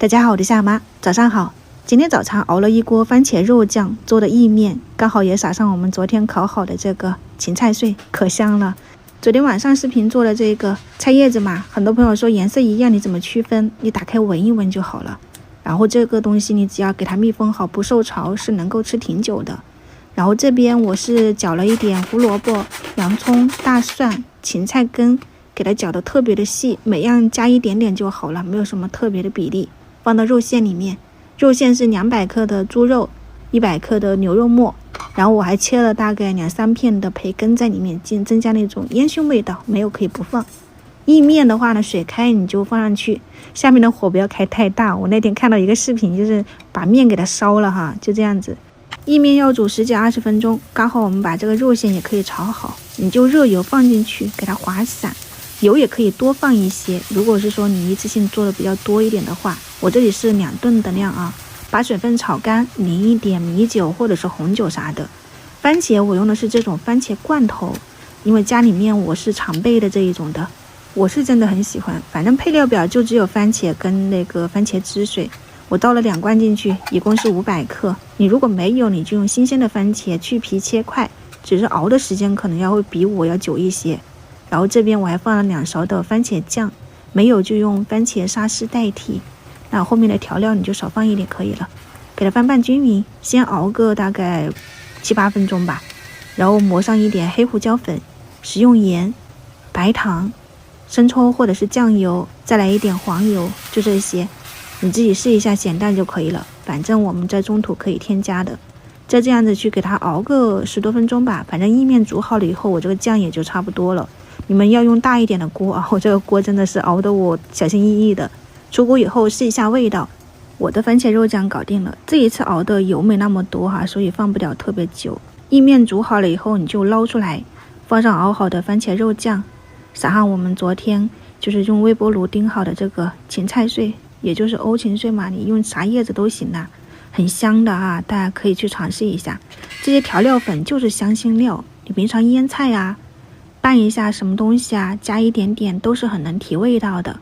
大家好，我是夏妈，早上好。今天早餐熬了一锅番茄肉酱做的意面，刚好也撒上我们昨天烤好的这个芹菜碎，可香了。昨天晚上视频做的这个菜叶子嘛，很多朋友说颜色一样，你怎么区分？你打开闻一闻就好了。然后这个东西你只要给它密封好，不受潮，是能够吃挺久的。然后这边我是搅了一点胡萝卜、洋葱、大蒜、芹菜根，给它搅得特别的细，每样加一点点就好了，没有什么特别的比例。放到肉馅里面，肉馅是200克的猪肉，100克的牛肉末，然后我还切了大概2-3片的培根在里面，增加那种烟熏味道，没有可以不放。意面的话呢，水开你就放上去，下面的火不要开太大。我那天看到一个视频，就是把面给它烧了哈，就这样子。意面要煮10几20分钟，刚好我们把这个肉馅也可以炒好，你就热油放进去，给它滑散。油也可以多放一些，如果是说你一次性做的比较多一点的话，我这里是2顿的量啊。把水分炒干，淋一点米酒或者是红酒啥的。番茄我用的是这种番茄罐头，因为家里面我是常备的这一种的，我是真的很喜欢。反正配料表就只有番茄跟那个番茄汁水，我倒了2罐进去，一共是500克。你如果没有，你就用新鲜的番茄去皮切块，只是熬的时间可能会比我要久一些。然后这边我还放了2勺的番茄酱，没有就用番茄沙司代替。那后面的调料你就少放一点可以了，给它翻拌均匀，先熬个大概7-8分钟吧。然后抹上一点黑胡椒粉、食用盐、白糖、生抽或者是酱油，再来一点黄油，就这些。你自己试一下咸淡就可以了，反正我们在中途可以添加的。再这样子去给它熬个10多分钟吧，反正意面煮好了以后，我这个酱也就差不多了。你们要用大一点的锅啊，我这个锅真的是熬得我小心翼翼的。出锅以后试一下味道，我的番茄肉酱搞定了。这一次熬的油没那么多哈，所以放不了特别久。意面煮好了以后，你就捞出来，放上熬好的番茄肉酱，撒上我们昨天就是用微波炉叮好的这个芹菜碎，也就是欧芹碎嘛，你用啥叶子都行啦，很香的啊，大家可以去尝试一下。这些调料粉就是香辛料，你平常腌菜啊，拌一下什么东西啊，加一点点都是很能提味道的，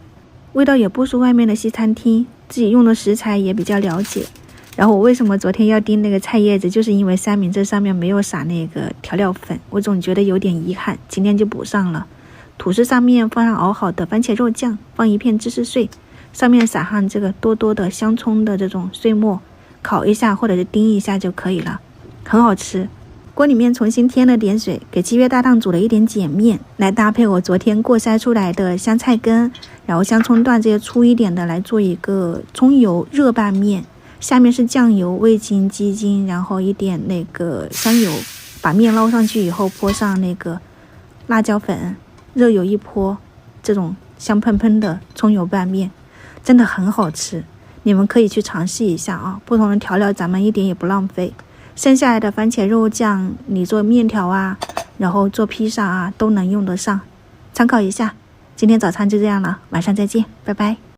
味道也不输外面的西餐厅，自己用的食材也比较了解。然后我为什么昨天要叮那个菜叶子，就是因为三明治上面没有撒那个调料粉，我总觉得有点遗憾，今天就补上了。吐司上面放上熬好的番茄肉酱，放1片芝士碎，上面撒上这个多多的香葱的这种碎末，烤一下或者是叮一下就可以了，很好吃。锅里面重新添了点水，给7月大档煮了一点碱面，来搭配我昨天过筛出来的香菜根，然后香葱段这些粗一点的来做一个葱油热拌面。下面是酱油、味精、鸡精，然后一点那个香油，把面捞上去以后泼上那个辣椒粉，热油一泼，这种香喷喷的葱油拌面真的很好吃，你们可以去尝试一下啊！不同的调料咱们一点也不浪费。剩下来的番茄肉酱，你做面条啊，然后做披萨啊，都能用得上，参考一下。今天早餐就这样了，晚上再见，拜拜。